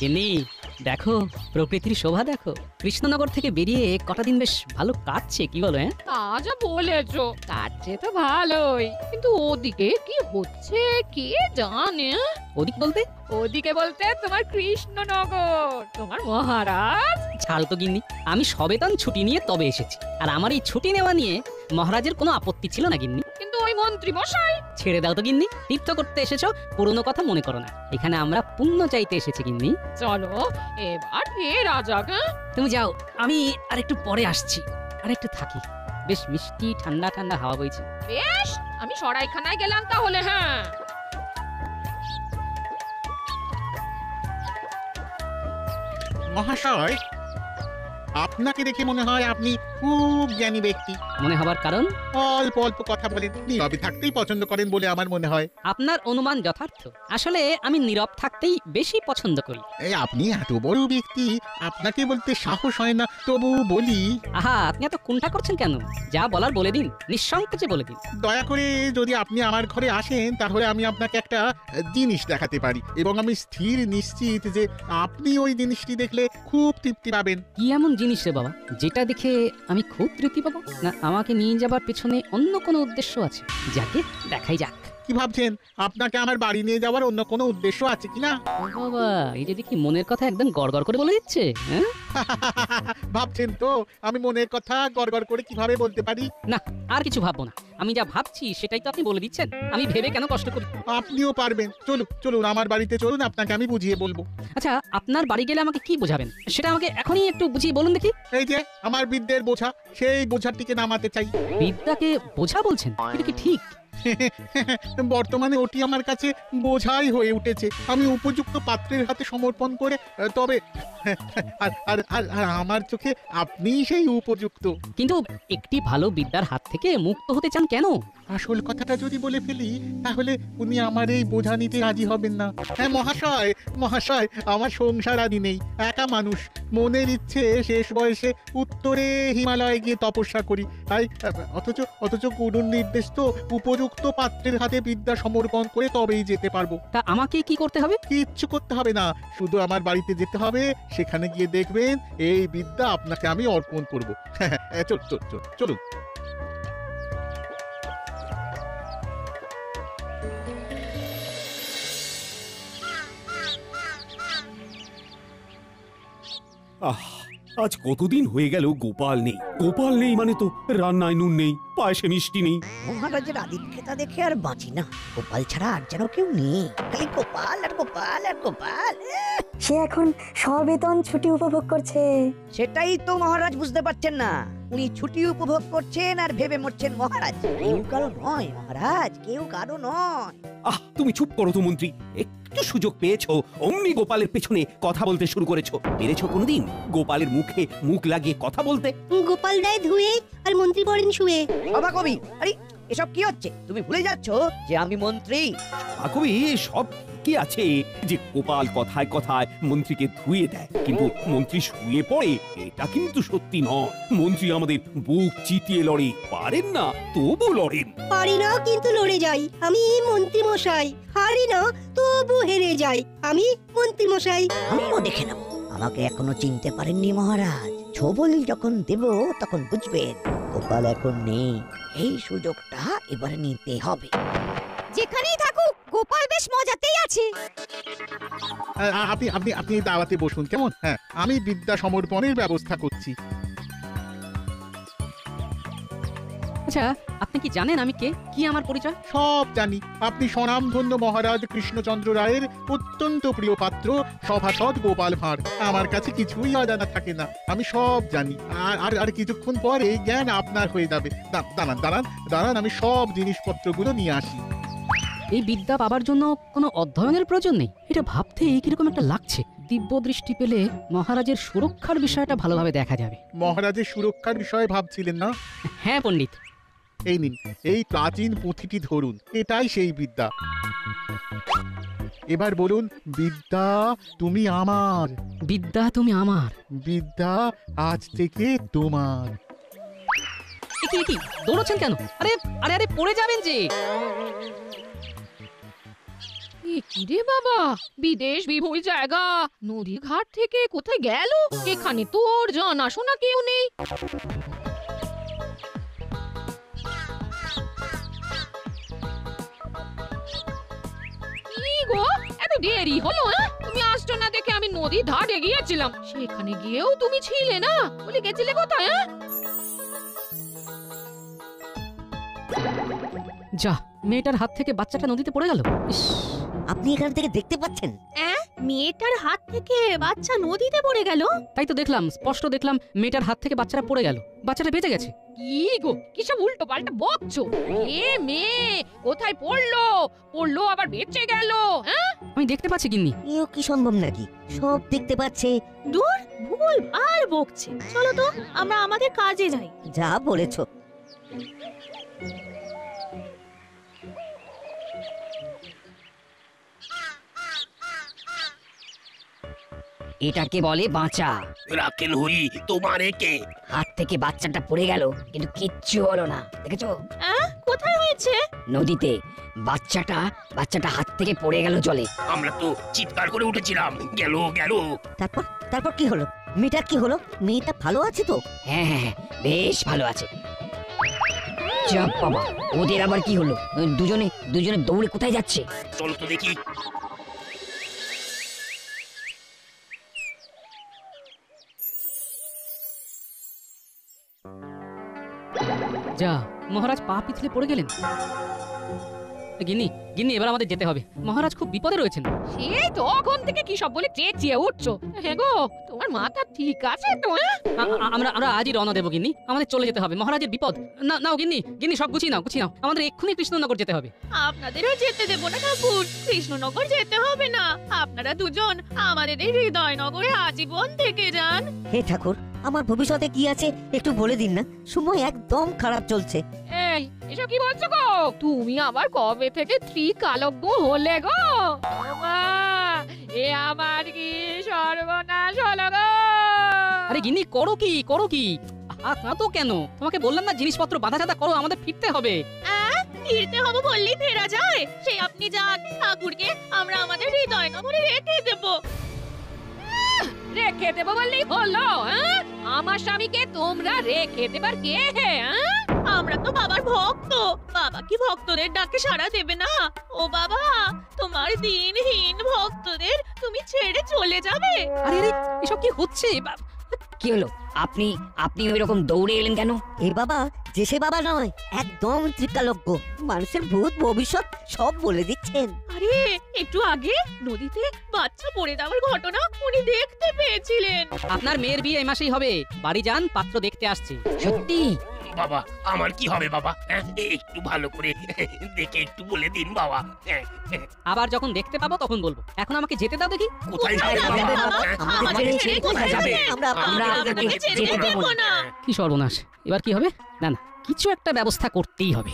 গিন্নি দেখো, প্রকৃতির শোভা দেখো। কৃষ্ণনগর থেকে বেরিয়ে কটা দিন বেশ ভালো কাটছে, কি বলো? হ্যাঁ, তা যা বলেছো, কাটছে তো ভালোই, কিন্তু ওদিকে কি হচ্ছে কে জানে। ওদিক বলতে? ওদিকে বলতে তোমার কৃষ্ণনগর, তোমার মহারাজ। ছাড়ো তো গিন্নি, আমি সবেতন ছুটি নিয়ে তবে এসেছি, আর আমার এই ছুটি নেওয়া নিয়ে মহারাজের কোনো আপত্তি ছিল না গিন্নি। কিন্তু ওই মন্ত্রী মশাই। ছেড়ে দাও তো গিন্নি, তীর্থ করতে এসেছো, পুরনো কথা মনে করো না। এখানে আমরা পুণ্য চাইতে এসেছি গিন্নি। চলো এবার ফেরা যাক। তুমি যাও, আমি আর একটু পরে আসছি। আর একটু থাকি, বেশ মিষ্টি ঠান্ডা ঠান্ডা হাওয়া বইছে। বেশ, আমি সরাইখানায় গেলাম তাহলে। হ্যাঁ, মহাশয়, আপনাকে দেখে মনে হয় আপনি খুব জ্ঞানী ব্যক্তি। মনে হবার কারণ? অল্প অল্প কথা বলেন, নীরবে থাকতেই পছন্দ করেন বলে আমার মনে হয়। আপনার অনুমান যথার্থ। আসলে আমি নীরব থাকতেই বেশি পছন্দ করি। এই আপনি এত বড় ব্যক্তি, আপনাকে বলতে সাহস হয় না, তবু বলি। আহা, আপনি এত কুণ্ঠা করছেন কেন? যা বলার বলে দিন, নিঃসংকোচে বলে দিন। দয়া করে যদি আপনি আমার ঘরে আসেন, তাহলে আমি আপনাকে একটা জিনিস দেখাতে পারি, এবং আমি স্থির নিশ্চিত যে আপনি ওই জিনিসটি দেখলে খুব তৃপ্তি পাবেন। কি এমন জিনিস রে বাবা, যেটা দেখে আমি খুব তৃপ্তি পাবো? না আমাকে নিয়ে যাবার পেছনে অন্য কোনো উদ্দেশ্য আছে? যাকে দেখাই যাক। কি ভাবছেন, আপনাকে আমার বাড়ি নিয়ে যাওয়ার অন্য কোনো উদ্দেশ্য আছে কিনা? বাবা, এই যে দেখি মনের কথা একদম গড়গড় করে বলে দিচ্ছে। হ্যাঁ, ভাবছেন তো আমি মনের কথা গড়গড় করে কিভাবে বলতে পারি? না আর কিছু ভাববো না, আমি যা ভাবছি সেটাই তো আপনি বলে দিচ্ছেন। আমি ভেবে কেন কষ্ট করি? আপনিও পারবেন, চলুন চলুন আমার বাড়িতে চলুন, আপনাকে আমি বুঝিয়ে বলবো। আচ্ছা, আপনার বাড়ি গেলে আমাকে কি বোঝাবেন সেটা আমাকে এখনই একটু বুঝিয়ে বলুন দেখি। এই যে আমার বিদ্যের বোঝা, সেই বোঝাটিকে নামাতে চাই। বিদ্যাকে বোঝা বলছেন? এটা কি ঠিক? বর্তমানে ওটি আমার কাছে বোঝাই হয়ে উঠেছে। আমি উপযুক্ত পাত্রের হাতে সমর্পণ করে তবে আর আর আর আর আমার চোখে আপনিই সেই উপযুক্ত। কিন্তু একটি ভালো বিদ্যার হাত থেকে মুক্ত হতে চান কেন? আসল কথাটা যদি বলে ফেলি, তাহলে উনি আমার এই বোঝা নিতে রাজি হবেন না। হ্যাঁ মহাশয়, মহাশয়, আমার সংসার আদি নেই, একা মানুষ। মনের ইচ্ছে শেষ বয়সে উত্তরে হিমালয়ে গিয়ে তপস্যা করি। তাই অথচ গুরুর নির্দেশ তো উপযুক্ত পাত্রের হাতে বিদ্যা সমর্পণ করে তবেই যেতে পারবো। তা আমাকে কি করতে হবে? কিচ্ছু করতে হবে না, শুধু আমার বাড়িতে যেতে হবে। সেখানে গিয়ে দেখবেন এই বিদ্যা আপনাকে আমি অর্পণ করবো। চলুন। আজ কতদিন হয়ে গেল গোপাল নেই। গোপাল নেই মানে তো রান্নায় নুন নেই, পায়েসে মিষ্টি নেই। মহারাজের আদিক্ষেতা দেখে আর বাঁচি না। গোপাল ছাড়া আর যেন কেউ নেই, খালি গোপাল আর গোপাল আর গোপাল। সে এখন সবেতন ছুটি উপভোগ করছে। সেটাই তো মহারাজ বুঝতে পারছেন না। উনি ছুটি উপভোগ করছেন আর ভেবে মরছেন মহারাজ। কেউ কারো নয় মহারাজ, কেউ কারো নয়। তুমি চুপ করো তো মন্ত্রী। একটু সুযোগ পেয়েছো, অমনি গোপালের পেছনে কথা বলতে শুরু করেছো। পেরেছো কোনোদিন গোপালের মুখে মুখ লাগিয়ে কথা বলতে? গোপাল দেয় ধুয়ে আর মন্ত্রী পড়েন শুয়ে। বাবা কবি, আরে এসব কি হচ্ছে? তুমি ভুলে যাচ্ছ যে আমি মন্ত্রী। কবি, সব কি আছে যে গোপাল কথায় কথায় মন্ত্রীকে ধুয়ে দেয়, কিন্তু মন্ত্রী শুয়ে পড়ে, এটা কিন্তু সত্যি নয়। মন্ত্রী আমাদের বুক চিতিয়ে লড়ে, পারেন না তবু লড়েন। পারি না কিন্তু লড়ে যাই, আমি মন্ত্রী মশাই। হারি না তবু হেরে যাই, আমি মন্ত্রী মশাই। আমিও দেখে নেব। আমাকে এখনো চিনতে পারেননি মহারাজ। ছবল যখন দেব তখন বুঝবেন গোপাল এখন নেই। এই সুযোগটা এবারে নিতে হবে। যেখানেই থাকুক গোপাল বেশ মজাতেই আছে। আপনি দাওয়াতে বসুন কেমন? হ্যাঁ, আমি বিদ্যা সমর্পণের ব্যবস্থা করছি। আচ্ছা, আপনি কি জানেন আমি কে? কি আমার পরিচয়? সব জানি। আপনি স্বনামধন্য মহারাজ কৃষ্ণচন্দ্র রায়ের অত্যন্ত প্রিয় পাত্র সভাসদ গোপাল ভাঁড়। আমার কাছে কিছুই অজানা থাকে না, আমি সব জানি। আর কিছুক্ষণ পরে জ্ঞান আপনার হয়ে যাবে। দাঁড়ান, আমি সব জিনিসপত্রগুলো নিয়ে আসি। এই বিদ্যা পাবার জন্য কোনো অধ্যয়নের প্রয়োজন নেই। এটা ভাবতেই কিরকম একটা লাগছে। দিব্য দৃষ্টি পেলে মহারাজের সুরক্ষার বিষয়টা ভালোভাবে দেখা যাবে। মহারাজের সুরক্ষার বিষয়ে ভাবছিলেন না? হ্যাঁ পণ্ডিত। এই নিন, এই প্রাচীন পুঁথিটি ধরুন, এটাই সেই বিদ্যা। এবার বলুন, বিদ্যা তুমি আমার। বিদ্যা তুমি আমার। বিদ্যা আজ থেকে তোমার। কি দৌড়চ্ছেন কেন? আরে আরে আরে পড়ে যাবেন যে। এ কি রে বাবা, বিদেশ বিভুঁই জায়গা, নদী ঘাট থেকে কোথায় গেল? এখানে তোর জানাশোনা কেউ নেই। কি গো, এত দেরি হলো? তুমি আসছো না দেখে আমি নদীর ধারে গিয়েছিলাম, সেখানে গিয়েও তুমি ছিলে না। বলে গেছিলে কোথায়? যা, মেয়েটার হাত থেকে বাচ্চাটা নদীতে পড়ে গেল। ইস, আপনি এখান থেকে দেখতে পাচ্ছেন? মেয়েটার হাত থেকে বাচ্চা নদীতে পড়ে গেল। তাই তো দেখলাম, স্পষ্ট দেখলাম মেয়েটার হাত থেকে বাচ্চাটা পড়ে গেল, বাচ্চাটা বেঁচে গেছে। কি গো, কিসব উল্টো পাল্টা বকছো? এ মেয়ে কোথায় পড়লো? পড়লো আবার বেঁচে গেল? আমি দেখতে পাচ্ছি গিন্নি। এও কি সম্ভব নাকি? সব দেখতে পাচ্ছে। ভুল আর বকছে। চলো তো আমরা আমাদের কাজে যাই। যা বলেছো। এটাকে বলে বাঁচা। রাখেন হই তোমার একে। হাত থেকে বাচ্চাটা পড়ে গেল, কিন্তু কিচ্ছু হলো না, দেখেছো? কোথায় হয়েছে? নদীতে। বাচ্চাটা হাত থেকে পড়ে গেল জলে। আমরা তো চিৎকার করে উঠেছিলাম, গেল গেল। তারপর কি হলো? মেয়েটার কি হলো? মেয়েটা ভালো আছে তো? হ্যাঁ হ্যাঁ হ্যাঁ, বেশ ভালো আছে। চাপ বাবা, ওদের আবার কি হলো? দুজনে দৌড়ে কোথায় যাচ্ছে? চলো তো দেখি। যা, মহারাজ পা পিছলে পড়ে গেলেন। গিন্নি গিন্নি, এবার আমাদের যেতে হবে, মহারাজ খুব বিপদে রয়েছেন। সেই তখন থেকে কি সব বলে চেঁচিয়ে উঠছো? হ্যাঁ গো, তোমার মাথা ঠিক আছে তো? আমরা আজই রওনা দেবো গিন্নি, আমাদের চলে যেতে হবে, মহারাজের বিপদ। নাও গিন্নি সব গুছিয়ে নাও, আমাদের এক্ষুনি কৃষ্ণনগর যেতে হবে। আপনাদেরও যেতে দেব না ঠাকুর, কৃষ্ণনগর যেতে হবে না। আপনারা দুজন আমাদের এই হৃদয়নগরে আজীবন থেকে যান। হে ঠাকুর, আমার ভবিষ্যতে কি আছে একটু বলে দিন না, সময় একদম খারাপ চলছে। এই, এসব কি বলছো গো? তুমি আবার কবে থেকে ত্রিকালজ্ঞ হলে গো? মা, এ আমার কি সর্বনাশ হলো গো? আরে গিন্নি, করো কি? হাত না তো কেন? তোমাকে বললাম না জিনিসপত্র বাঁধা করো, আমাদের ফিরতে হবে। ফিরতে হবে বললেই ফেরা যায়? সেই আপনি যান, ঠাকুরকে আমরা আমাদের হৃদয়নগরে রেখে দেব। রেখে দেবো বললেই হলো? আমার স্বামীকে তোমরা রেখে দেবার কে? আমরা তো বাবার ভক্ত, বাবা কি ভক্তদের ডাকে সাড়া দেবে না? ও বাবা, তোমার দিনহীন ভক্তদের তুমি ছেড়ে চলে যাবে? আরে এসব কি হচ্ছে? কি হলো? আপনি ওই রকম দৌড়ে এলেন কেন? এ বাবা যে সে বাবা নয়, একদম ত্রিকালজ্ঞ, মানুষের ভূত ভবিষ্যৎ সব বলে দিচ্ছেন। আরে একটু আগে নদীতে বাচ্চা পড়ে যাওয়ার ঘটনা উনি দেখতে পেয়েছিলেন। আপনার মেয়ের বিয়ে এই মাসেই হবে, বাড়ি যান, পাত্র দেখতে আসছে। সত্যি? বাবা আমার কি হবে বাবা? একটু ভালো করে দেখে একটু বলে দিন বাবা। আবার যখন দেখতে পাবো তখন বলবো, এখন আমাকে যেতে দাও দেখি। কোথায় কোথায় যাবে যাবে বাবা? বাবা? আমাদের ছেড়ে কোথায় যাবে? আমরা আপনাকে ছেড়ে যেতে দেব দেব না। কি সর্বনাশ, এবার কি হবে? না কিছু একটা ব্যবস্থা করতেই হবে।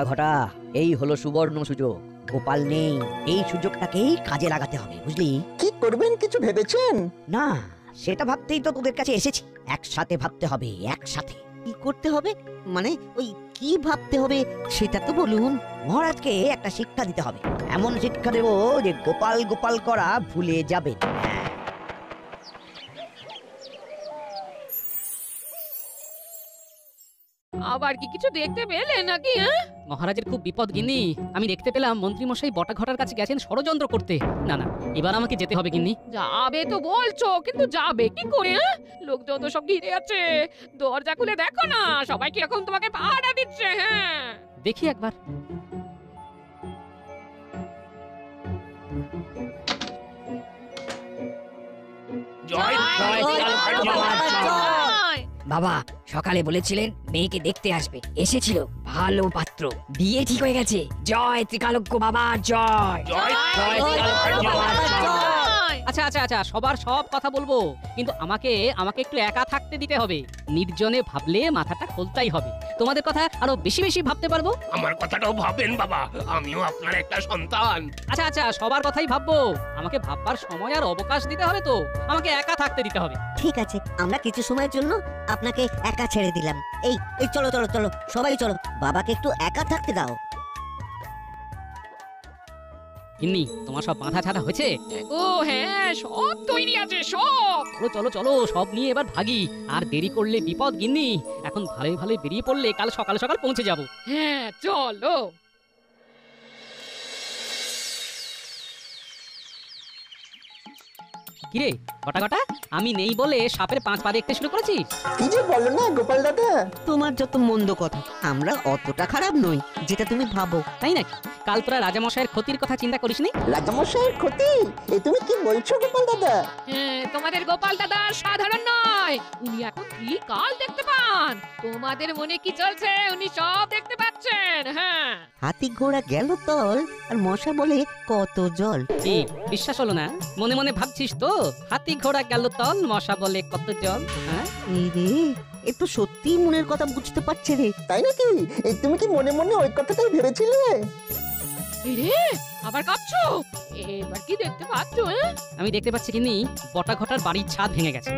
ঘটা এই হলো সুবর্ণ সুযোগ। গোপাল নেই, এই সুযোগটাকেই কাজে লাগাতে হবে, বুঝলি? কি করবেন কিছু ভেবেছেন? না, সেটা ভাবতেই তো তোদের কাছে এসেছি। একসাথে ভাবতে হবে, একসাথে। কি করতে হবে মানে, ওই কি ভাবতে হবে সেটা তো বলুন। মহারাজকে একটা শিক্ষা দিতে হবে, এমন শিক্ষা দেবো যে গোপাল করা ভুলে যাবে। আবার কি কিছু দেখতে পেলে নাকি? মহারাজের খুব বিপদ গিন্নি, আমি দেখতে পেলাম মন্ত্রী মশাই বটা ঘটার কাছে গেছেন ষড়যন্ত্র করতে। না এবার আমাকে যেতে হবে গিন্নি। যাবে তো বলছো, কিন্তু যাবে কি করে? লোকজন তো সব ঘিরে আছে, দরজা খুলে দেখো না, সবাই কিরকম তোমাকে পাহারা দিচ্ছে। হ্যাঁ, দেখি একবার। জয় জয় জয়। বাবা সকালে বলেছিলেন মেয়েকে দেখতে আসবে, এসেছিল, ভালো পাত্র, বিয়ে ঠিক হয়ে গেছে। জয় ত্রিকালজ্ঞ বাবা, জয় জয় জয় ত্রিকালজ্ঞ বাবা, জয়। আচ্ছা সবার সব কথা বলবো, কিন্তু আমাকে একটু একা থাকতে দিতে হবে। নির্জনে ভাবলে মাথাটা খোলতাই হবে। তোমাদের কথা আরো বেশি বেশি ভাবতে পারবো। আমার কথাটাও ভাবেন বাবা, আমিও আপনার একটা সন্তান। আচ্ছা আচ্ছা, সবার কথাই ভাববো, আমাকে ভাববার সময় আর অবকাশ দিতে হবে তো, আমাকে একা থাকতে দিতে হবে। ঠিক আছে, আমরা কিছু সময়ের জন্য আপনাকে একা ছেড়ে দিলাম। এই এই চলো চলো চলো, সবাই চলো, বাবাকে একটু একা থাকতে দাও। গিন্নি, তোমার সব বাঁধা ছাড়া হয়েছে? ও হ্যাঁ, সব তৈরি আছে সব। চলো চলো চলো, সব নিয়ে এবার ভাগি, আর দেরি করলে বিপদ গিন্নি। এখন ভালোই ভালোই বেরিয়ে পড়লে কাল সকাল সকাল পৌঁছে যাব। হ্যাঁ চলো। কিরে কটা কটা, আমি নেই বলে সাপের 5 পা দেখতে শুরু করেছিস? কি যে বলো না গোপাল দাদা, তোমার যত মন্দ কথা, আমরা অতটা খারাপ নই যেটা তুমি ভাবো। তাই নাকি? কাল তোরা রাজামশাইয়ের ক্ষতির কথা চিন্তা করিসনি? রাজামশাইয়ের ক্ষতি? এ তুমি কি বলছো গোপাল দাদা? হ্যাঁ, তোমাদের গোপাল দাদা সাধারণ নয়, উনি এখন ত্রিকাল দেখতে পান। তোমাদের মনে কি চলছে উনি সব দেখতে পাচ্ছেন। হ্যাঁ, হাতি ঘোড়া গেল তল, আর মশা বলে কত জল। কি বিশ্বাস হলো না? মনে মনে ভাবছিস তো হাতি ঘোড়া গেল তল, মশা বলে কত জল? হ্যাঁ এই রে, এ তো সত্যি মনের কথা বুঝতে পারছে রে। তাই নাকি? এই তুমি কি মনে মনে ওই কথাটাই ভেবেছিলে? এই রে, আবার কাঁপছো? এবার কি দেখতে পাচ্ছ? আমি দেখতে পাচ্ছি কিন্নি, বটা ঘটার বাড়ির ছাদ ভেঙে গেছে,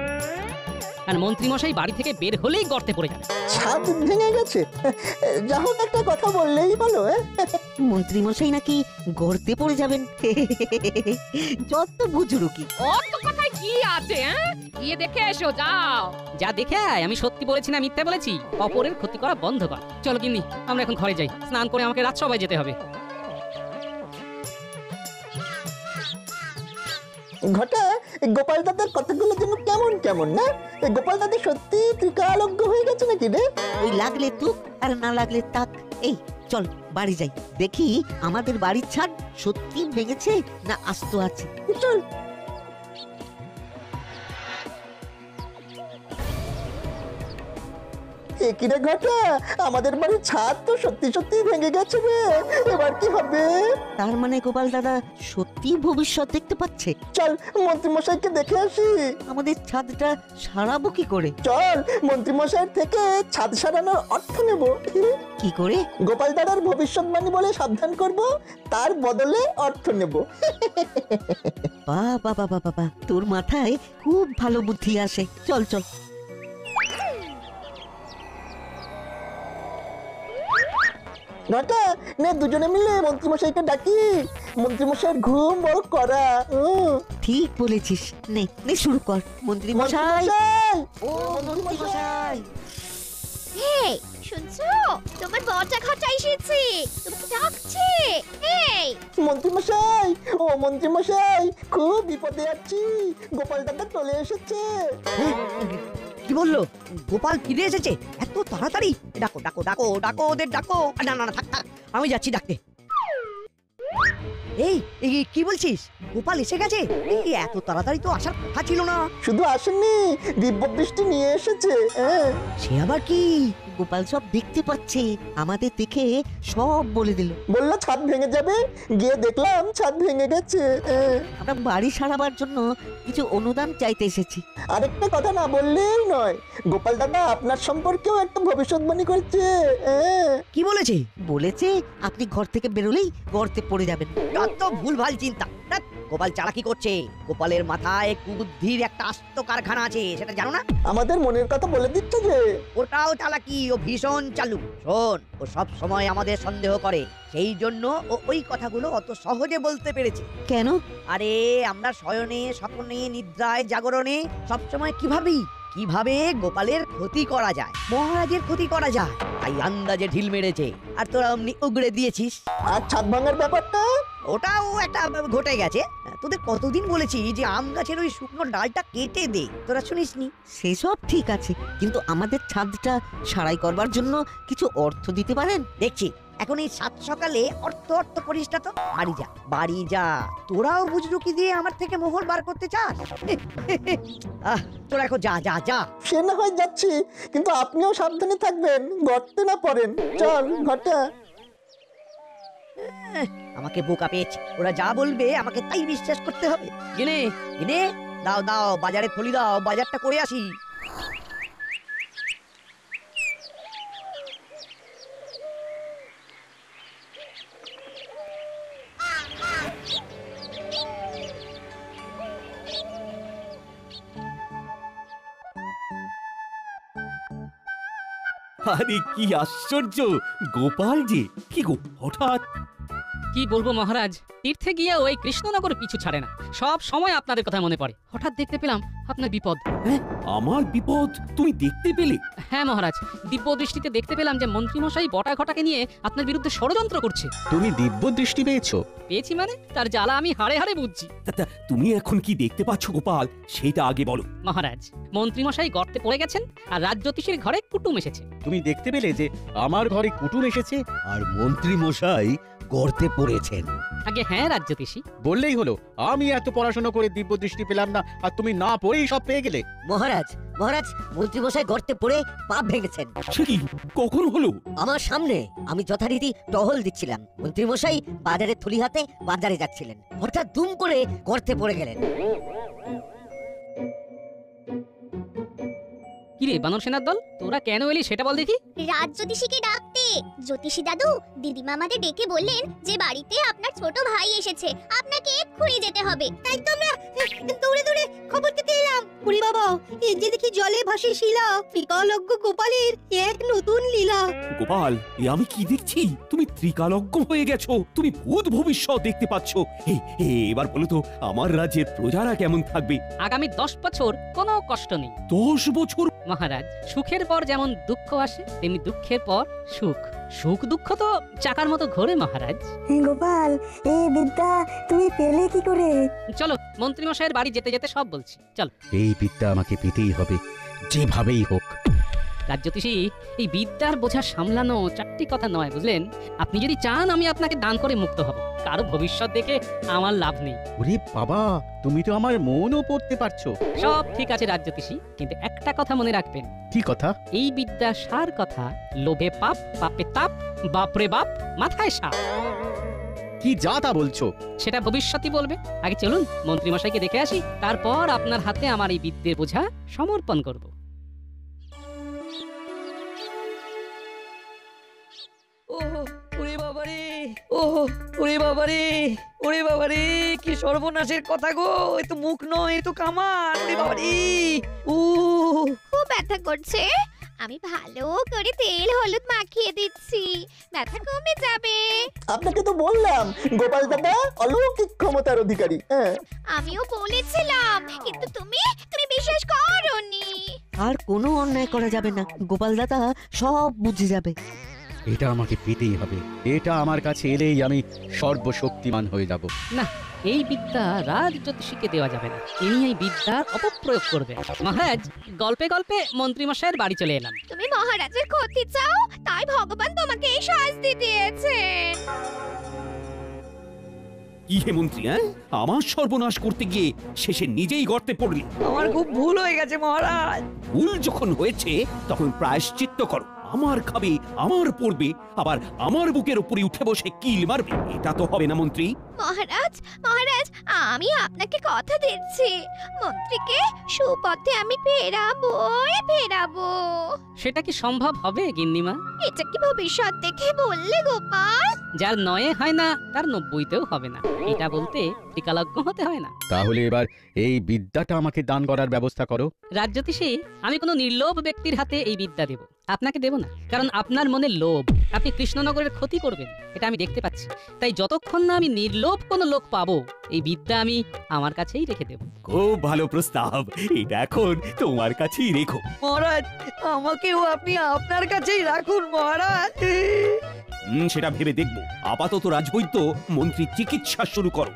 আর মন্ত্রী মশাই বাড়ি থেকে বের হলেই গর্তে পড়ে যাবে। ছাদ ভেঙে গেছে? যা হোক, একটা কথা বললেই বলো। মন্ত্রী মশাই নাকি গর্তে পড়ে যাবেন? যত বুজুরুকি। অত কথায় কি আছে? গিয়ে দেখে এসো, যাও। যা দেখে আয়, আমি সত্যি বলেছি না মিথ্যা বলেছি? অপরের ক্ষতি করা বন্ধ কর। চলো কিন্নি, আমরা এখন ঘরে যাই, স্নান করে আমাকে রাজসভায় যেতে হবে। ঘটা, গোপাল দাদার কথাগুলো যেন কেমন কেমন না? গোপাল দাদা সত্যি ত্রিকালজ্ঞ হয়ে গেছে নাকি রে? ওই লাগলে তুক আর না লাগলে তাক। এই চল বাড়ি যাই, দেখি আমাদের বাড়ির ছাদ সত্যি ভেঙেছে না আস্ত আছে। চল। কিরে ঘটা, আমাদের বাড়ির ছাদ তো সত্যি সত্যি ভেঙে গেছে রে, এবার কি হবে? তার মানে গোপাল দাদা সত্যি ভবিষ্যৎ দেখতে পাচ্ছে। চল মন্ত্রী মশাইকে দেখে আসি। আমাদের ছাদটা সারাবো কি করে? চল মন্ত্রী মশাইয়ের থেকে ছাদ সারানোর অর্থ নেব। কি করে? গোপাল দাদার ভবিষ্যৎবাণী বলে সাবধান করব, তার বদলে অর্থ নেব। বাবা বাবা বাবা, তোর মাথায় খুব ভালো বুদ্ধি আসে। চল চল। ঘটা, নে দুজনে মিলে মন্ত্রীমশাইকে ডাকি। মন্ত্রীমশাইয়ের ঘুম বড় করা। ঠিক বলেছিস, নে নে শুরু কর। মন্ত্রী মশাই, ও মন্ত্রী মশাই। এই শুনছো, তোমার বটা ঘটা এসেছে, তোমাকে ডাকছে। এই মন্ত্রীমশাই, ও মন্ত্রীমশাই, খুব বিপদে আছি, গোপাল দাদা চলে এসেছে। কি বললো? গোপাল ফিরে এসেছে এত তাড়াতাড়ি? ডাকো ডাকো ডাকো ডাকো, ওদের ডাকো। না না না, থাক থাক, আমি যাচ্ছি ডাকতে। এই এই কি বলছিস? গোপাল এসে গেছে? এই এত তাড়াতাড়ি তো আসার কথা ছিল না। শুধু আসেননি, দিব্য দৃষ্টি নিয়ে এসেছে। সে আবার কি? গোপাল সব দেখতে পাচ্ছে, আমাদের দেখে সব বলে দিল। বললো ছাদ ভেঙে যাবে, গিয়ে দেখলাম ছাদ ভেঙে গেছে। আমরা বাড়ি সারাবার জন্য কিছু অনুদান চাইতে এসেছি। আরেকটা কথা না বললেই নয়, গোপাল দাদা আপনার সম্পর্কেও একটা ভবিষ্যৎবাণী করেছে। কি বলেছে? বলেছে আপনি ঘর থেকে বেরোলেই গর্তে পড়ে যাবেন। যত ভুলভাল চিন্তা। গোপাল চালাকি করছে। গোপালের মাথায় কুবুদ্ধির একটা আস্ত কারখানা আছে, সেটা জানো না? আমাদের মনের কথা বলে দিচ্ছে যে। ওটাও চালাকি, ও ভীষণ চালু। শোন, ও সব সময় আমাদের সন্দেহ করে, সেই জন্য ও ওই কথাগুলো অত সহজে বলতে পেরেছে। কেন? আরে আমরা শয়নে স্বপ্নে নিদ্রায় জাগরণে সবসময় কিভাবে গোপালের ক্ষতি করা যায়, মহারাজের ক্ষতি করা যায়, তাই আন্দাজে ঢিল মেরেছে, আর তোরা অমনি উগড়ে দিয়েছিস। আর ছাদ ভাঙার ব্যাপারটা? ওটাও একটা ঘটে গেছে। তোদের কতদিন বলেছি যে আম গাছের ওই শুকনো ডালটা কেটে দে, তোরা শুনিসনি। সেসব ঠিক আছে, কিন্তু আমাদের ছাদটা সারাই করবার জন্য কিছু অর্থ দিতে পারেন? দেখছি এখন এই সাত সকালে অর্থ করিস না তো। বাড়ি যা, তোরাও বুজরুকি দিয়ে আমার থেকে মোহর বার করতে চাস? তোরা এখন যা যা যা। সে না হয় যাচ্ছি, কিন্তু আপনিও সাবধানে থাকবেন, গর্তে না পড়েন। চল ঘটা। আমাকে বোকা পেয়েছে, ওরা যা বলবে আমাকে তাই বিশ্বাস করতে হবে। গিনে গিনে দাও দাও, বাজারে থলি দাও, বাজারটা করে আসি। আরে কি আশ্চর্য, গোপাল যে কি গো হঠাৎ। কি বলবো মহারাজ, তীর্থে গিয়ে ওই কৃষ্ণনগর পিছু ছাড়ে না, সব সময় আপনাদের কথা মনে পড়ে। হঠাৎ দেখতে পেলাম আপনার বিপদ। আমার বিপদ তুমি দেখতে পেলে? হ্যাঁ মহারাজ, দিব্য দৃষ্টিতে দেখতে পেলাম যে মন্ত্রীমশাই বটা ঘটাকে নিয়ে আপনার বিরুদ্ধে ষড়যন্ত্র করছে। তুমি দিব্য দৃষ্টি পেয়েছো? পেয়েছি মানে তার জ্বালা আমি হাড়ে হাড়ে বুঝছি। তা তুমি এখন কি দেখতে পাচ্ছ গোপাল, সেটা আগে বলো। মহারাজ, মন্ত্রীমশাই গর্তে পড়ে গেছেন আর রাজজ্যোতিষীর ঘরে কুটুম এসেছে। তুমি দেখতে পেলে যে আমার ঘরে কুটুম এসেছে আর মন্ত্রী মশাই গর্তে পড়েছেন? আগে হ্যাঁ রাজজ্যোতিষী। বললেই হলো, আমি এত পড়াশোনা করে দিব্য দৃষ্টি পেলাম না আর তুমি না পড়েই সব পেয়ে গেলে। মহারাজ, মহারাজ, মন্ত্রীমশাই গর্তে পড়ে পা ভেঙেছেন। সে কি, কখন হলো? আমার সামনে। আমি যথারীতি টহল দিচ্ছিলাম, মন্ত্রীমশাই বাজারের থলি হাতে বাজারে যাচ্ছিলেন, হঠাৎ দুম করে গর্তে পড়ে গেলেন। কিরে বানর সেনার দল, তোরা কেন এলি সেটা বল দেখি। রাজ জ্যোতিষীকে ডাকতে। জ্যোতিষী দাদু, দিদিমা আমাদের ডেকে বললেন যে বাড়িতে আপনার ছোট ভাই এসেছে, আপনাকে এক্ষুনি যেতে হবে। তাই তো আমরা দৌড়ে দৌড়ে খবর দিতে এলাম। ওরে বাবা, এই যে দেখি জলে ভাসে শিলা, ত্রিকালজ্ঞ গোপালের এক নতুন লীলা। গোপাল, এ আমি কি দেখছি? তুমি ত্রিকালজ্ঞ হয়ে গেছো, তুমি ভূত ভবিষ্যৎ দেখতে পাচ্ছো। এবার বলো তো, আমার রাজ্যের প্রজারা কেমন থাকবে? আগামী 10 বছর কোনো কষ্ট নেই। 10 বছর? মহারাজ, সুখের পর যেমন দুঃখ আসে, তেমনি দুঃখের পর সুখ। সুখ দুঃখ তো চাকার মতো ঘোরে মহারাজ। গোপাল, এই বিদ্যা তুমি পেলে কি করে? চলো, মন্ত্রীমশাইয়ের বাড়ি যেতে যেতে সব বলছি, চল। এই বিদ্যা আমাকে পেতেই হবে, যেভাবেই হোক। রাজজ্যোতিষী, এই বিদ্যার বোঝা সামলানো চারটি কথা নয়, বুঝলেন? আপনি যদি চান আমি আপনাকে দান করে মুক্ত হব, কারো ভবিষ্যৎ দেখে আমার লাভ নেই। ওরে বাবা, তুমি তো আমার মনও পড়তে পারছো। সব ঠিক আছে রাজজ্যোতিষী, কিন্তু একটা কথা মনে রাখবেন। কি কথা? এই বিদ্যা সার কথা, লোভে পাপ, পাপে তাপ, বাপরে বাপ, মাথায় সাপ। কি যা তা বলছো? সেটা ভবিষ্যৎই বলবে। আগে চলুন মন্ত্রীমশাইকে দেখে আসি, তারপর আপনার হাতে আমার এই বিদ্যের বোঝা সমর্পণ করব। ওরে বাবারে, ওরে বাবারে, ওরে বাবারে, কি সর্বনাশের কথা গো! এ তো মুখ নয়, এ তো কামান। ওরে বাবারে, খুব ব্যথা করছে। আমি ভালো করে তেল হলুদ মাখিয়ে দিচ্ছি, ব্যথা কমে যাবে। আপনাকে তো বললাম গোপাল দাদা অলৌকিক ক্ষমতার অধিকারী। হ্যাঁ, আমিও বলেছিলাম, কিন্তু তুমি বিশ্বাস করোনি। আর কোনো অন্যায় করা যাবে না, গোপাল দাদা সব বুঝে যাবে। এটা আমাকে পেতেই হবে, এটা আমার কাছে এলেই আমি সর্বশক্তিমান হয়ে যাব। না, এই বিদ্যা রাজজ্যোতিষীকে দেওয়া যাবে না, তিনি এই বিদ্যার অপপ্রয়োগ করবেন। মহারাজ, গল্পে গল্পে মন্ত্রীমশাইয়ের বাড়ি চলে এলাম। তুমি মহারাজের ক্ষতি চাও, তাই ভগবান তোমাকে এই শাস্তি দিয়েছেন। কি হে মন্ত্রী, আমার সর্বনাশ করতে গিয়ে শেষে নিজেই গর্তে পড়লি। আমার খুব ভুল হয়ে গেছে মহারাজ। ভুল যখন হয়েছে তখন প্রায়শ্চিত্ত করো। আমার খাবে, আমার পড়বে, আবার আমার বুকের উপরে উঠে বসে কিল মারবে, এটা তো হবে না মন্ত্রী। মহারাজ, মহারাজ, আমি আপনাকে কথা দিচ্ছি, মন্ত্রীকে সুপথে আমি ফেরাবো। সেটা কি সম্ভব হবে গিন্নিমা? এটা কি ভবিষ্যৎ দেখে বললে গোপাল? যার 9 হয় না তার 90তেও হবে না, এটা বলতে ত্রিকালজ্ঞ হতে হয় না। তাহলে এবার এই বিদ্যাটা আমাকে দান করার ব্যবস্থা করো। রাজজ্যোতিষী, আমি কোনো নির্লোভ ব্যক্তির হাতে এই বিদ্যা দেব, আপনাকে দেব না, কারণ আপনার মনে লোভ, আপনি কৃষ্ণনগরের ক্ষতি করবেন, এটা আমি দেখতে পাচ্ছি। তাই যতক্ষণ না আমি নির্লোভ কোনো লোক পাবো, এই বিদ্যা আমি আমার কাছেই রেখে দেব। খুব ভালো প্রস্তাব, এটা এখন তোমার কাছেই রেখো। মহারাজ, আমাকেও আপনি আপনার কাছেই রাখুন মহারাজ। সেটা ভেবে দেখবো। আপাতত রাজবৈদ্য মন্ত্রী চিকিৎসা শুরু করো।